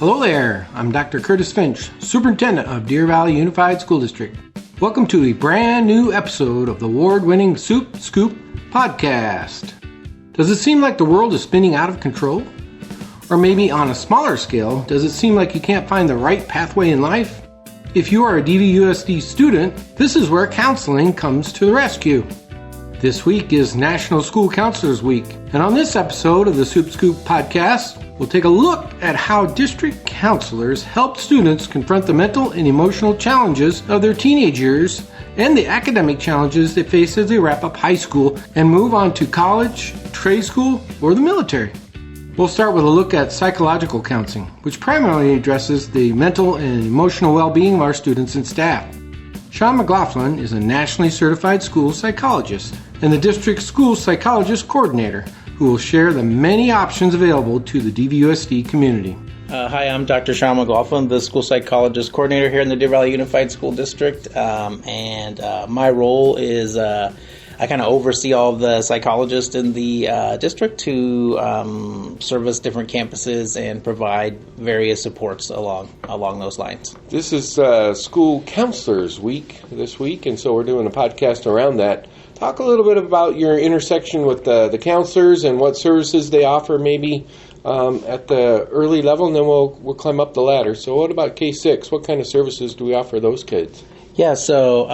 Hello there, I'm Dr. Curtis Finch, Superintendent of Deer Valley Unified School District. Welcome to a brand new episode of the award-winning Supe Scoop podcast. Does it seem like the world is spinning out of control? Or maybe on a smaller scale, does it seem like you can't find the right pathway in life? If you are a DVUSD student, this is where counseling comes to the rescue. This week is National School Counselors Week, and on this episode of the Supe Scoop podcast, we'll take a look at how district counselors help students confront the mental and emotional challenges of their teenage years and the academic challenges they face as they wrap up high school and move on to college, trade school, or the military. We'll start with a look at psychological counseling, which primarily addresses the mental and emotional well-being of our students and staff. Sean McLaughlin is a nationally certified school psychologist and the district school psychologist coordinator who will share the many options available to the DVUSD community. Hi, I'm Dr. Sean McLaughlin, the school psychologist coordinator here in the Deer Valley Unified School District, and my role is I kind of oversee all of the psychologists in the district to service different campuses and provide various supports along those lines. This is School Counselors Week this week, and so we're doing a podcast around that. Talk a little bit about your intersection with the counselors and what services they offer maybe at the early level, and then we'll climb up the ladder. So what about K-6? What kind of services do we offer those kids? Yeah, so,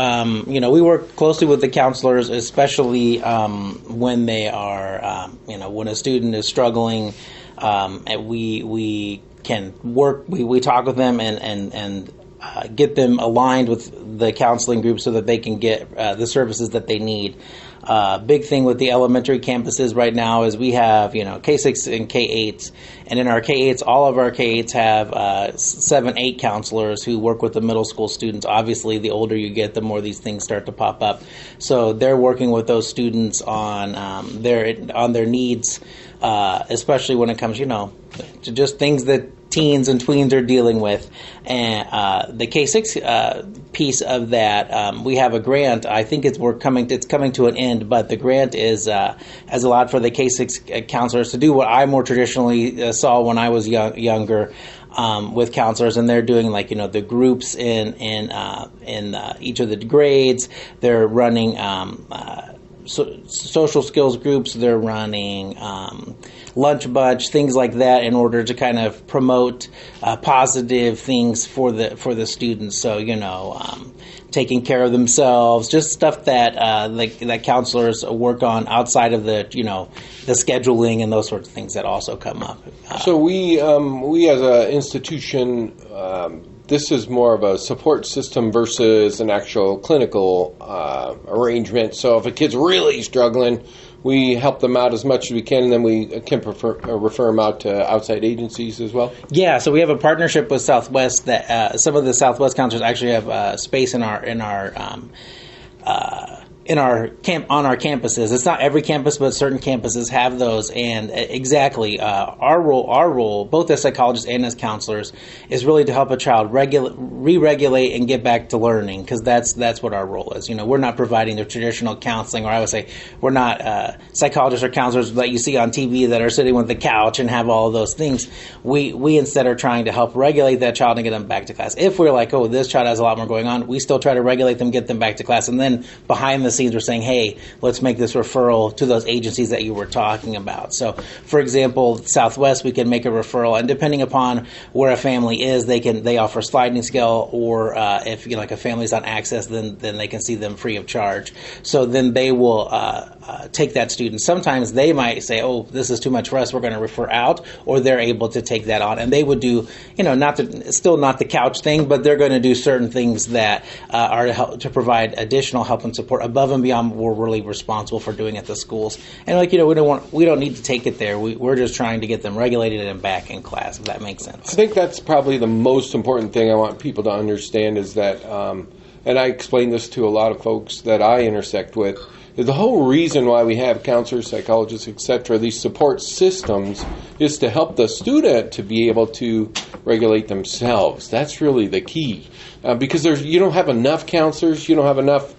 we work closely with the counselors, especially when they are, when a student is struggling, and we can work, we talk with them and get them aligned with the counseling group so that they can get the services that they need. Big thing with the elementary campuses right now is we have, K-6 and K-8s. And in our K-8s, all of our K-8s have 7, 8 counselors who work with the middle school students. Obviously, the older you get, the more these things start to pop up. So they're working with those students on their needs, especially when it comes, to just things that teens and tweens are dealing with. And the K-6 piece of that, we have a grant. I think it's coming to an end, but the grant has allowed for the K-6 counselors to do what I more traditionally saw when I was younger with counselors, and they're doing the groups in each of the grades. They're running social skills groups. They're running lunch bunch, things like that, in order to kind of promote positive things for the students. So taking care of themselves, just stuff that that counselors work on outside of the the scheduling and those sorts of things that also come up. So we as an institution. This is more of a support system versus an actual clinical arrangement. So if a kid's really struggling, we help them out as much as we can, and then we can refer them out to outside agencies as well. Yeah, so we have a partnership with Southwest that some of the Southwest counselors actually have space on our campuses. It's not every campus, but certain campuses have those. And exactly, our role, both as psychologists and as counselors, is really to help a child re-regulate and get back to learning, because that's what our role is. We're not providing the traditional counseling, or I would say we're not psychologists or counselors that you see on TV that are sitting with the couch and have all of those things. We instead are trying to help regulate that child and get them back to class. If we're like, this child has a lot more going on, we still try to regulate them, get them back to class, and then behind the scenes we're saying, hey, let's make this referral to those agencies that you were talking about. So, for example, Southwest, we can make a referral, and depending upon where a family is, they offer sliding scale, or if a family's on access, then they can see them free of charge. So then they will take that student. Sometimes they might say, this is too much for us, we're going to refer out, or they're able to take that on, and they would do, still not the couch thing, but they're going to do certain things that are to provide additional help and support above and beyond what we're really responsible for doing at the schools. And we don't need to take it there. We're just trying to get them regulated and back in class, if that makes sense. I think that's probably the most important thing I want people to understand is that, and I explain this to a lot of folks that I intersect with, the whole reason why we have counselors, psychologists, etc., these support systems, is to help the student to be able to regulate themselves. That's really the key, because you don't have enough counselors, you don't have enough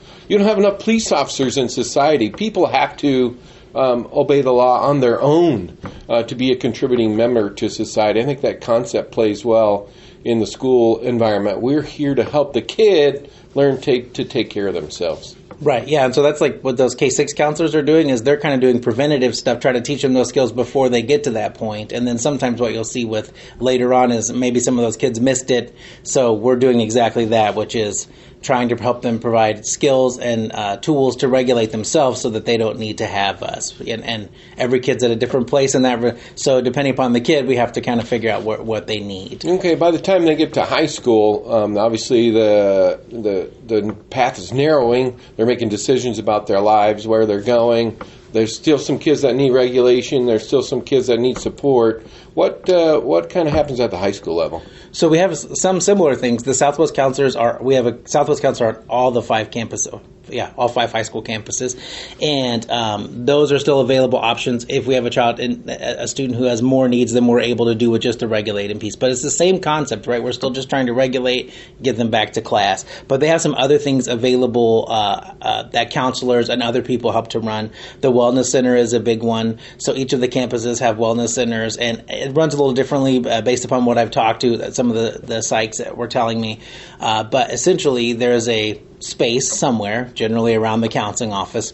police officers in society. People have to obey the law on their own to be a contributing member to society. I think that concept plays well in the school environment. We're here to help the kid learn to take care of themselves. Right, yeah, and so that's like what those K-6 counselors are doing is they're kind of doing preventative stuff, try to teach them those skills before they get to that point. And then sometimes what you'll see with later on is maybe some of those kids missed it, so we're doing exactly that, which is trying to help them provide skills and tools to regulate themselves so that they don't need to have us. And every kid's at a different place in that. So depending upon the kid, we have to kind of figure out what they need. Okay, by the time they get to high school, obviously the path is narrowing. They're making decisions about their lives, where they're going. There's still some kids that need regulation. There's still some kids that need support. What kind of happens at the high school level? So we have some similar things. The Southwest counselors we have a Southwest counselor on all the 5 campuses. Yeah, all 5 high school campuses, and those are still available options if we have a student who has more needs than we're able to do with just the regulating piece. But it's the same concept, right? We're still just trying to regulate, get them back to class. But they have some other things available that counselors and other people help to run. The Wellness Center is a big one. So each of the campuses have wellness centers, and it runs a little differently based upon what I've talked to some of the psychs that were telling me. But essentially, there's a space somewhere, generally around the counseling office,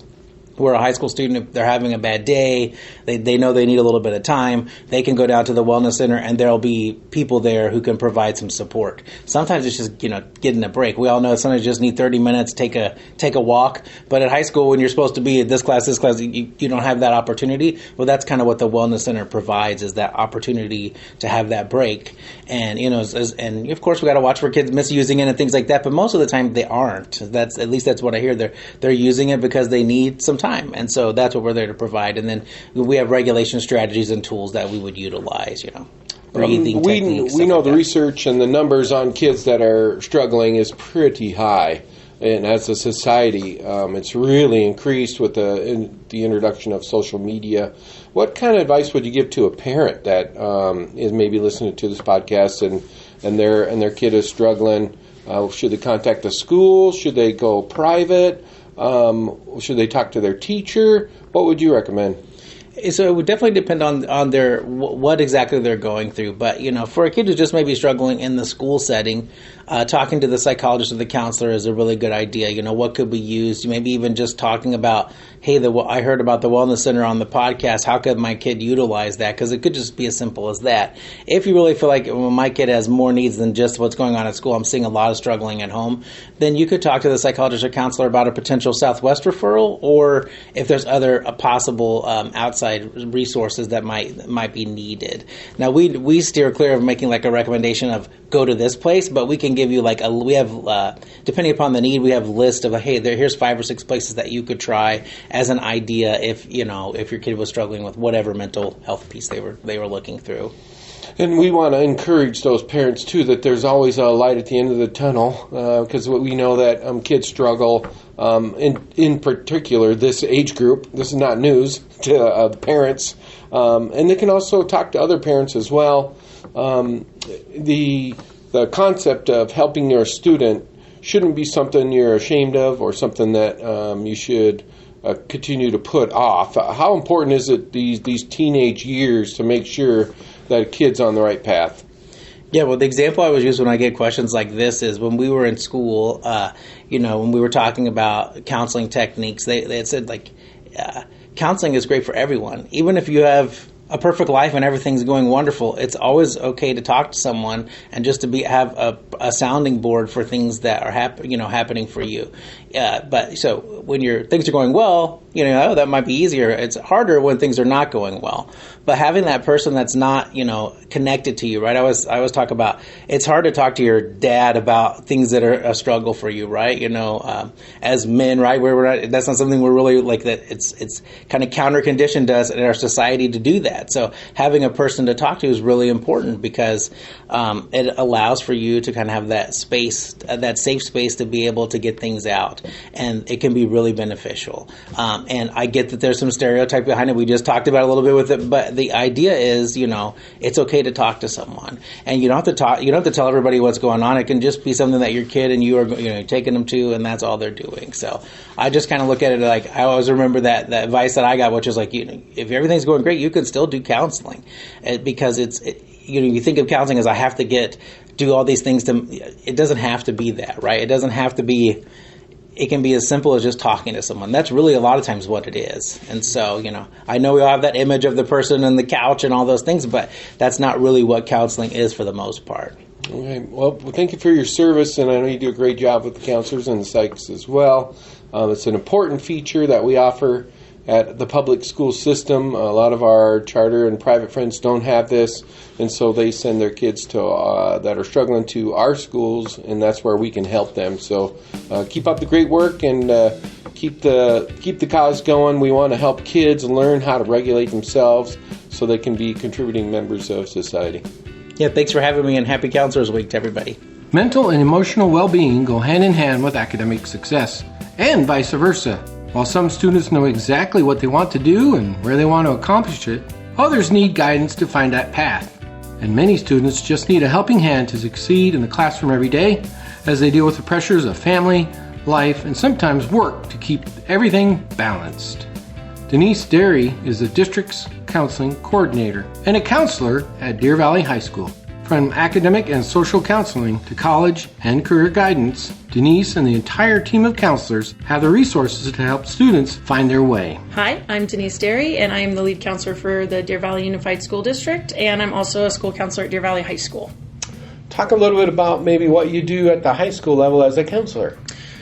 where a high school student, if they're having a bad day, they know they need a little bit of time, they can go down to the wellness center and there'll be people there who can provide some support. Sometimes it's just, getting a break. We all know sometimes you just need 30 minutes, take a walk. But at high school, when you're supposed to be at this class, you don't have that opportunity. Well, that's kind of what the wellness center provides, is that opportunity to have that break. And, and of course we got to watch for kids misusing it and things like that. But most of the time they aren't. At least that's what I hear. They're using it because they need some time. And so that's what we're there to provide. And then we have regulation strategies and tools that we would utilize, breathing techniques. We know the research and the numbers on kids that are struggling is pretty high. And as a society, it's really increased with the introduction of social media. What kind of advice would you give to a parent that is maybe listening to this podcast and their kid is struggling? Should they contact the school? Should they go private? Should they talk to their teacher? What would you recommend? So it would definitely depend on their what exactly they're going through. But, for a kid who's just maybe struggling in the school setting, talking to the psychologist or the counselor is a really good idea. What could we use? Maybe even just talking about, hey, I heard about the Wellness Center on the podcast. How could my kid utilize that? Because it could just be as simple as that. If you really feel like my kid has more needs than just what's going on at school, I'm seeing a lot of struggling at home, then you could talk to the psychologist or counselor about a potential Southwest referral, or if there's other possible outside resources that might be needed. Now, we steer clear of making like a recommendation of go to this place, but we can give you we have depending upon the need, we have a list of here's 5 or 6 places that you could try as an idea if your kid was struggling with whatever mental health piece they were looking through. And we want to encourage those parents too that there's always a light at the end of the tunnel, because we know that kids struggle. In particular, this age group. This is not news to the parents, and they can also talk to other parents as well. The concept of helping your student shouldn't be something you're ashamed of or something that you should continue to put off. How important is it these teenage years to make sure that a kid's on the right path? Yeah, well, the example I always use when I get questions like this is when we were in school, when we were talking about counseling techniques, they had said, counseling is great for everyone. Even if you have a perfect life and everything's going wonderful, it's always okay to talk to someone and just to have a sounding board for things that are happening for you. But so when things are going well, that might be easier. It's harder when things are not going well. But having that person that's not, connected to you, right? I always talk about it's hard to talk to your dad about things that are a struggle for you, right? As men, right? That's not something we're really like that. It's kind of counter conditioned us in our society to do that. So having a person to talk to is really important because it allows for you to kind of have that space, that safe space to be able to get things out. and it can be really beneficial. And I get that there's some stereotype behind it. We just talked about it a little bit with it, but the idea is, it's okay to talk to someone, and you don't have to tell everybody what's going on. It can just be something that your kid and you are, taking them to, and that's all they're doing. So I just kind of look at it like, I always remember that advice that I got, which is like, if everything's going great, you can still do counseling, because you think of counseling as I have to do all these things it doesn't have to be that, right? It doesn't have to be. It can be as simple as just talking to someone. That's really a lot of times what it is. And so, I know we all have that image of the person on the couch and all those things, but that's not really what counseling is for the most part. Okay. Well, thank you for your service, and I know you do a great job with the counselors and the psychs as well. It's an important feature that we offer at the public school system. A lot of our charter and private friends don't have this, and so they send their kids to that are struggling to our schools, and that's where we can help them. So keep up the great work and keep the cause going. We want to help kids learn how to regulate themselves so they can be contributing members of society. Yeah, thanks for having me, and happy Counselors Week to everybody. Mental and emotional well-being go hand in hand with academic success, and vice versa. While some students know exactly what they want to do and where they want to accomplish it, others need guidance to find that path. And many students just need a helping hand to succeed in the classroom every day as they deal with the pressures of family, life, and sometimes work to keep everything balanced. Denise Derry is the district's counseling coordinator and a counselor at Deer Valley High School. From academic and social counseling to college and career guidance, Denise and the entire team of counselors have the resources to help students find their way. Hi, I'm Denise Derry, and I am the lead counselor for the Deer Valley Unified School District, and I'm also a school counselor at Deer Valley High School. Talk a little bit about maybe what you do at the high school level as a counselor.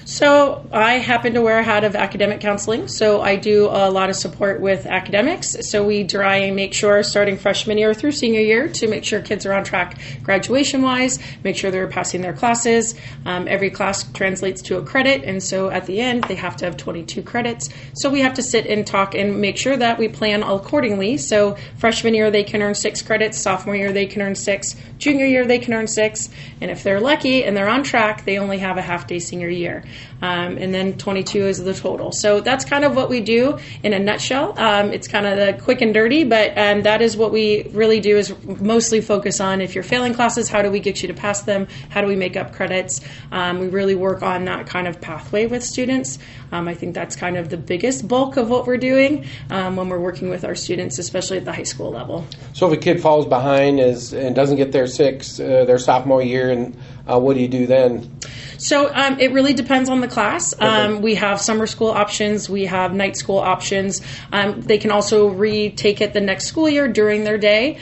So I happen to wear a hat of academic counseling, so I do a lot of support with academics. So we try and make sure, starting freshman year through senior year, to make sure kids are on track graduation-wise, make sure they're passing their classes. Every class translates to a credit, and so at the end, they have to have 22 credits. So we have to sit and talk and make sure that we plan accordingly. So freshman year, they can earn 6 credits. Sophomore year, they can earn 6. Junior year, they can earn 6. And if they're lucky and they're on track, they only have a half-day senior year. And then 22 is the total. So that's kind of what we do in a nutshell. It's kind of the quick and dirty, but that is what we really do, is mostly focus on if you're failing classes, how do we get you to pass them? How do we make up credits? We really work on that kind of pathway with students. I think that's kind of the biggest bulk of what we're doing when we're working with our students, especially at the high school level. So if a kid falls behind and doesn't get their 6 their sophomore year, and what do you do then? So it really depends on the class. Okay. We have summer school options. We have night school options. They can also retake it the next school year during their day.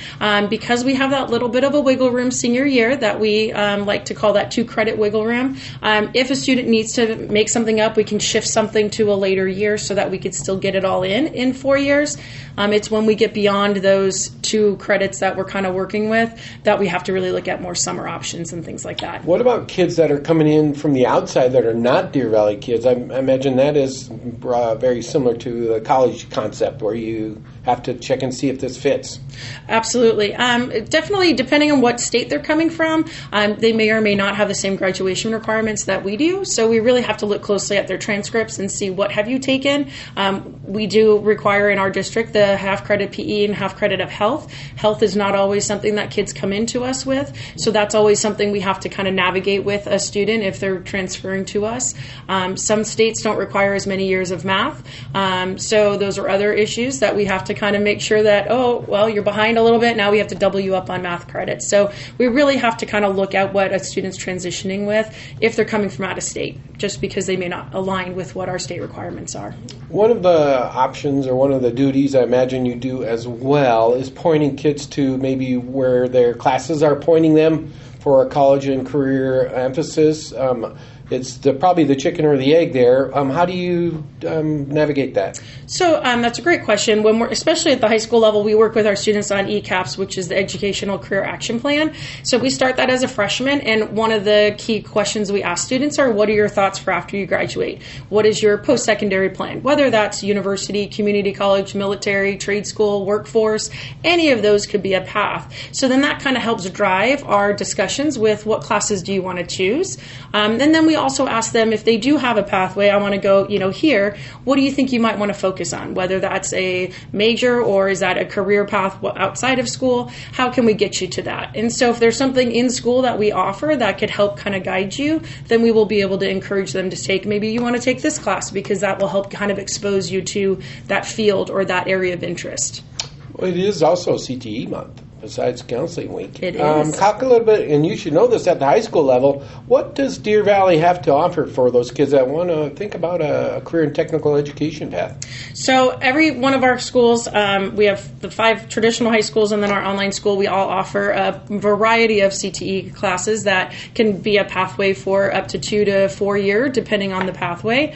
Because we have that little bit of a wiggle room senior year that we like to call that 2-credit wiggle room. If a student needs to make something up, we can shift something to a later year so that we could still get it all in 4 years. It's when we get beyond those 2 credits that we're kind of working with that we have to really look at more summer options and things like that. What about kids that are coming in from the outside that are not Deer Valley kids? I imagine that is very similar to the college concept where you have to check and see if this fits. Absolutely. Definitely, depending on what state they're coming from, they may or may not have the same graduation requirements that we do. So we really have to look closely at their transcripts and see what have you taken. We do require in our district the half-credit PE and half-credit of health. Health is not always something that kids come into us with. So that's always something we have to kind of navigate with a student if they're transferring to us. Some states don't require as many years of math. So those are other issues that we have to kind of make sure that, you're behind a little bit, now we have to double you up on math credits. So we really have to kind of look at what a student's transitioning with if they're coming from out of state, just because they may not align with what our state requirements are. One of the options or one of the duties I imagine you do as well is pointing kids to maybe where their classes are pointing them for a college and career emphasis. It's probably the chicken or the egg there. How do you navigate that? So that's a great question. When we're, especially at the high school level, we work with our students on ECAPS, which is the Educational Career Action Plan. So we start that as a freshman, and one of the key questions we ask students are, what are your thoughts for after you graduate? What is your post-secondary plan? Whether that's university, community college, military, trade school, workforce, any of those could be a path. So then that kind of helps drive our discussions with what classes do you want to choose. And then we also ask them if they do have a pathway, I want to go, here, what do you think you might want to focus on? Whether that's a major or is that a career path outside of school? How can we get you to that? And so if there's something in school that we offer that could help kind of guide you, then we will be able to encourage them to take, maybe you want to take this class because that will help kind of expose you to that field or that area of interest. Well, it is also CTE month, besides Counseling Week. It is. Talk a little bit, and you should know this at the high school level, what does Deer Valley have to offer for those kids that want to think about a career in technical education path? So every one of our schools, we have the 5 traditional high schools and then our online school, we all offer a variety of CTE classes that can be a pathway for up to 2 to 4 years, depending on the pathway.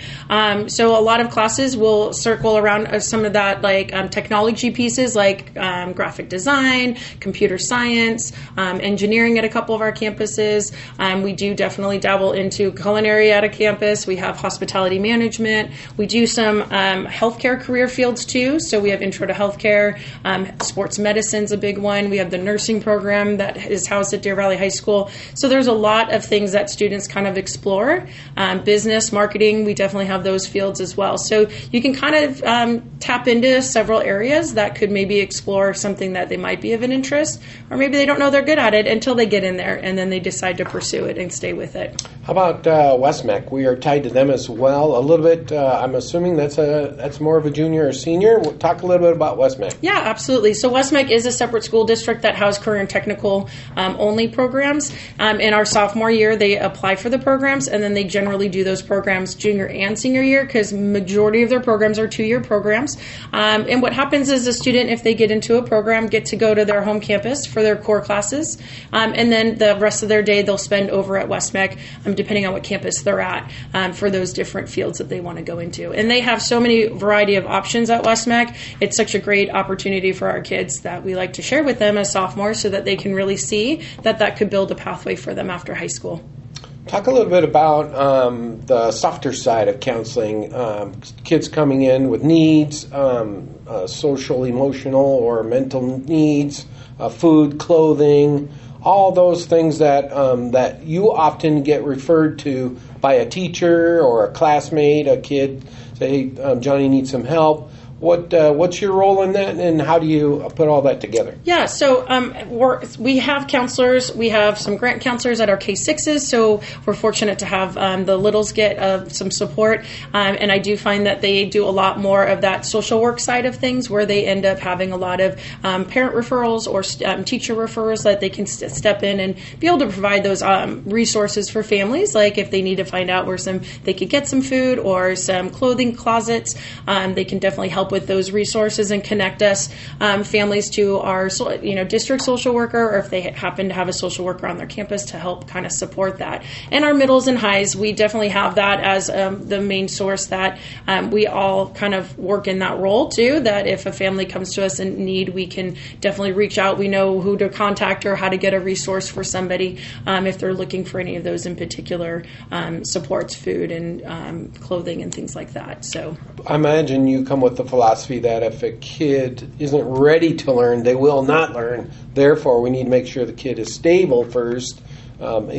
So a lot of classes will circle around some of that, like technology pieces, like graphic design, computer science, engineering at a couple of our campuses. We do definitely dabble into culinary at a campus. We have hospitality management. We do some healthcare career fields too. So we have intro to healthcare. Sports medicine's a big one. We have the nursing program that is housed at Deer Valley High School. So there's a lot of things that students kind of explore. Business, marketing, we definitely have those fields as well. So you can kind of tap into several areas that could maybe explore something that they might be of an interest, or maybe they don't know they're good at it until they get in there and then they decide to pursue it and stay with it. How about Westmec? We are tied to them as well a little bit. I'm assuming that's more of a junior or senior. Talk a little bit about Westmec. Yeah, absolutely. So Westmec is a separate school district that houses career and technical only programs. In our sophomore year, they apply for the programs, and then they generally do those programs junior and senior year because majority of their programs are 2-year programs. And what happens is a student, if they get into a program, get to go to their home campus for their core classes, and then the rest of their day they'll spend over at Westmec, depending on what campus they're at, for those different fields that they want to go into. And they have so many variety of options at Westmec. It's such a great opportunity for our kids that we like to share with them as sophomores so that they can really see that could build a pathway for them after high school. Talk a little bit about the softer side of counseling. Kids coming in with needs, social, emotional, or mental needs, food, clothing, all those things that you often get referred to by a teacher or a classmate. A kid say, "Hey, Johnny needs some help." What's your role in that, and how do you put all that together? Yeah, so we have counselors. We have some grant counselors at our K-6s, so we're fortunate to have the littles get some support. And I do find that they do a lot more of that social work side of things, where they end up having a lot of parent referrals or teacher referrals that they can step in and be able to provide those resources for families, like if they need to find out where they could get some food or some clothing closets. They can definitely help with those resources and connect us families to our district social worker, or if they happen to have a social worker on their campus to help kind of support that. And our middles and highs, we definitely have that as the main source that we all kind of work in that role too, that if a family comes to us in need, we can definitely reach out. We know who to contact or how to get a resource for somebody if they're looking for any of those in particular supports, food and clothing and things like that. So I imagine you come with the philosophy that if a kid isn't ready to learn, they will not learn. Therefore, we need to make sure the kid is stable first,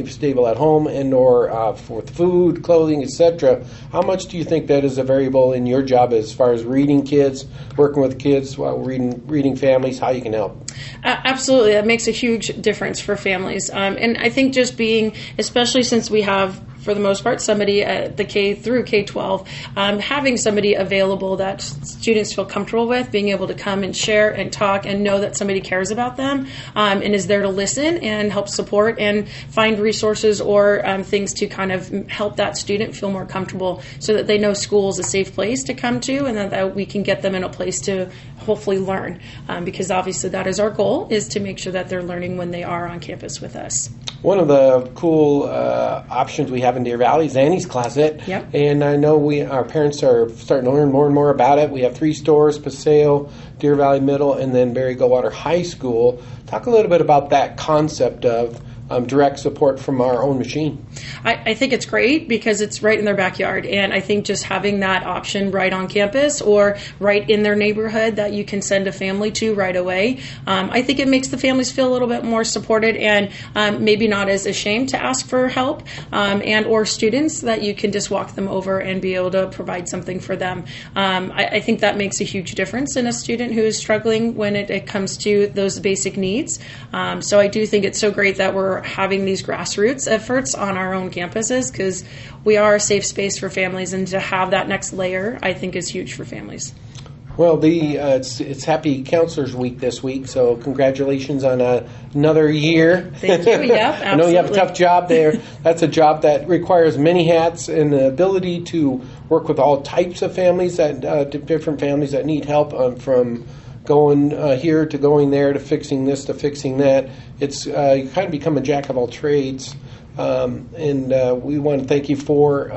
stable at home and or for food, clothing, etc. How much do you think that is a variable in your job as far as reading kids, working with kids while reading families, how you can help? Absolutely. That makes a huge difference for families. And I think just being, especially since we have, for the most part, somebody at the K through K-12, having somebody available that students feel comfortable with, being able to come and share and talk and know that somebody cares about them and is there to listen and help support and find resources or things to kind of help that student feel more comfortable so that they know school is a safe place to come to and that we can get them in a place to hopefully learn, because obviously that is our goal, is to make sure that they're learning when they are on campus with us. One of the cool options we have in Deer Valley is Annie's Closet. Yep. And I know our parents are starting to learn more and more about it. We have 3 stores, Paseo, Deer Valley Middle, and then Barry Goldwater High School. Talk a little bit about that concept of direct support from our own machine. I think it's great because it's right in their backyard. And I think just having that option right on campus or right in their neighborhood that you can send a family to right away, I think it makes the families feel a little bit more supported and maybe not as ashamed to ask for help, and or students that you can just walk them over and be able to provide something for them. I think that makes a huge difference in a student who is struggling when it comes to those basic needs. So I do think it's so great that we're having these grassroots efforts on our own campuses, because we are a safe space for families, and to have that next layer, I think, is huge for families. Well, it's Happy Counselors Week this week, so congratulations on another year. Thank you. Yeah, absolutely. I know you have a tough job there. That's a job that requires many hats and the ability to work with all types of families, different families that need help, from going here to going there to fixing this to fixing that. It's you kind of become a jack of all trades. And we want to thank you for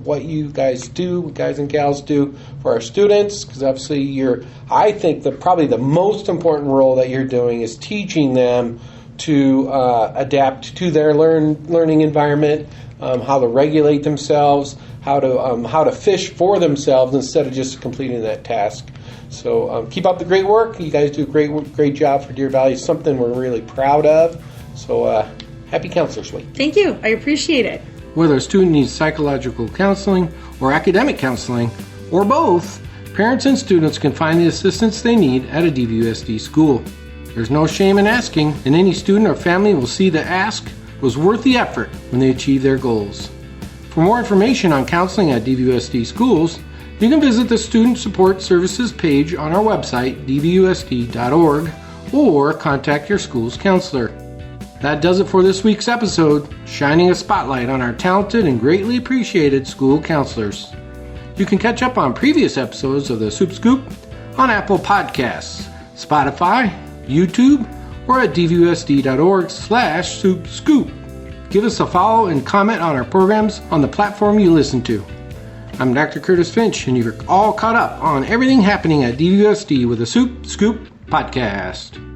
what you guys do, guys and gals do for our students, because obviously I think probably the most important role that you're doing is teaching them to adapt to their learning environment, how to regulate themselves, how to fish for themselves instead of just completing that task. So keep up the great work. You guys do a great job for Deer Valley. It's something we're really proud of. So Happy Counselors Week. Thank you. I appreciate it. Whether a student needs psychological counseling or academic counseling, or both, parents and students can find the assistance they need at a DVUSD school. There's no shame in asking, and any student or family will see the ask was worth the effort when they achieve their goals. For more information on counseling at DVUSD schools, you can visit the Student Support Services page on our website, dvusd.org, or contact your school's counselor. That does it for this week's episode, shining a spotlight on our talented and greatly appreciated school counselors. You can catch up on previous episodes of the Supe Scoop on Apple Podcasts, Spotify, YouTube, or at dvusd.org/Supe Scoop. Give us a follow and comment on our programs on the platform you listen to. I'm Dr. Curtis Finch, and you're all caught up on everything happening at DVUSD with the Supe Scoop podcast.